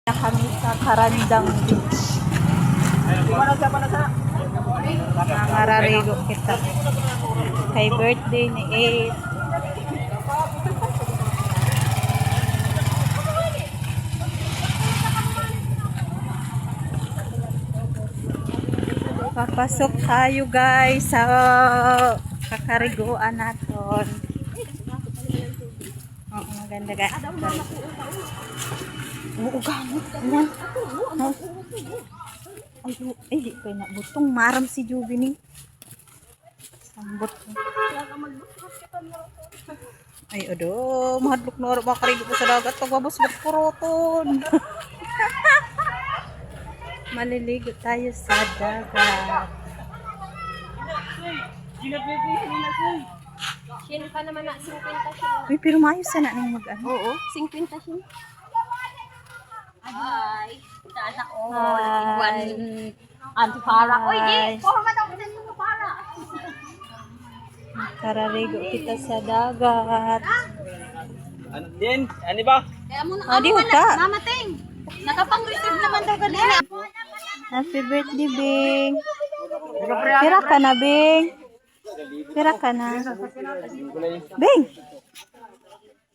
Na kami sa Karandang Beach. Nangararigo kita. Kay birthday ni Ace. Papasok tayo guys sa kakariguan natin. Oh, maganda guys. Oo, gamit. Ay, di ko na. Butong maram si Juvini. Sambot. Ay, odo. Mahadlok na oras. Makarigo ko sa dagat. Pagbabas ba't puroton. Maliligo tayo sa dagat. Shin pa naman na 50 shin. Uy, pero maayos na nang mag-ano. Oo, 50 shin. Hi. Tala ko. Hi. Antipara. Uy, di. Hi. Forma daw din yung para. Kararigo kita sa dagat. Ano din? Ano ba? Kaya mo na. Ah, di ka. Mamating. Nakapang-receive naman daw kanina. Happy birthday, Bing. Pira ka na, Bing. Pira ka na. Bing.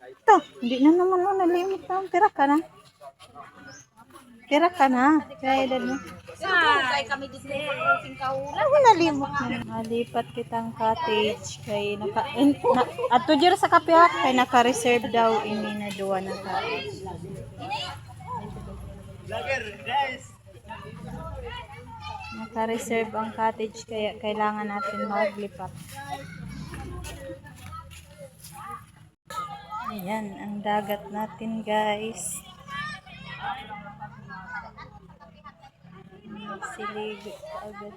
Ito, hindi na naman mo nalimit na. Pira ka na. Pira ka na. Kaya edad mo. Kaya kami dito yung kaulan. Ano nalimot na? Nalipat kitang cottage. Kay ato dyan sa kape ha. Kay naka-reserve daw ini na duwa na cottage. Naka-reserve ang cottage kaya kailangan natin maglipat. Ayan, ang dagat natin guys. Siligo agad.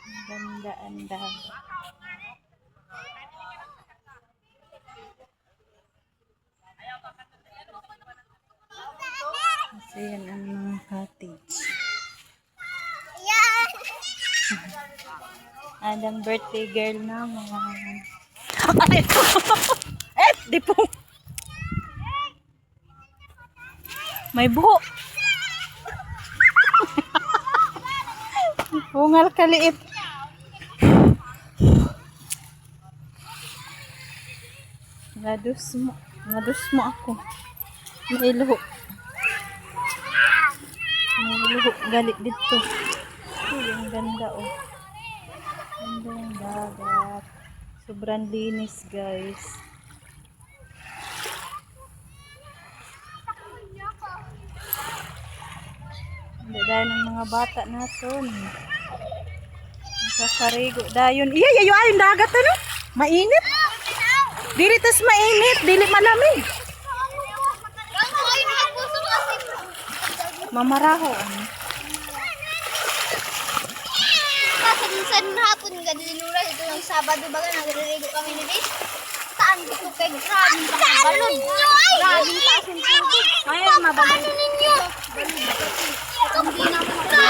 Ang ganda ang dagat. Kasi yan ang mga cottage. Ang birthday girl naman. Di po. May buho. Bungal kaliit. Ngadus mo ako. May luho. May luho galit dito. Ang ganda oh. Ganda yung dagat. Sobrang linis guys. Dahil ng mga bata natin. Nakakarigo. Dayon. Iya, yung dagat ano? Mainit. Dili tas mainit. Dili malamig. Mamaraho. Sa hapon nga dinura ito ng Sabado baga nagririgo kami ni Bis. Taan dito kay grabe ang balon. Grabe taas ng tubig. Ay, mabalon. Ano ninyo?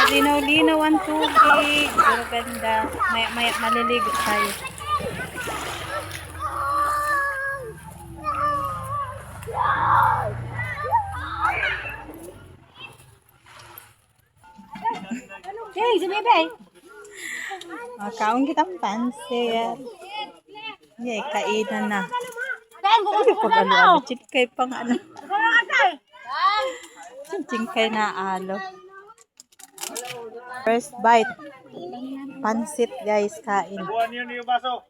Linaw-linaw ang tubig. Pero ganda. Maya maliligo tayo. Hey, sumibay. Makaon kitang pansit. Yay, kainan na. Kain ko Ano pag alo-alo? Chinkay pang ano. Chinkay na alo. First bite. Pansit guys, kain. Buwan yun yung baso.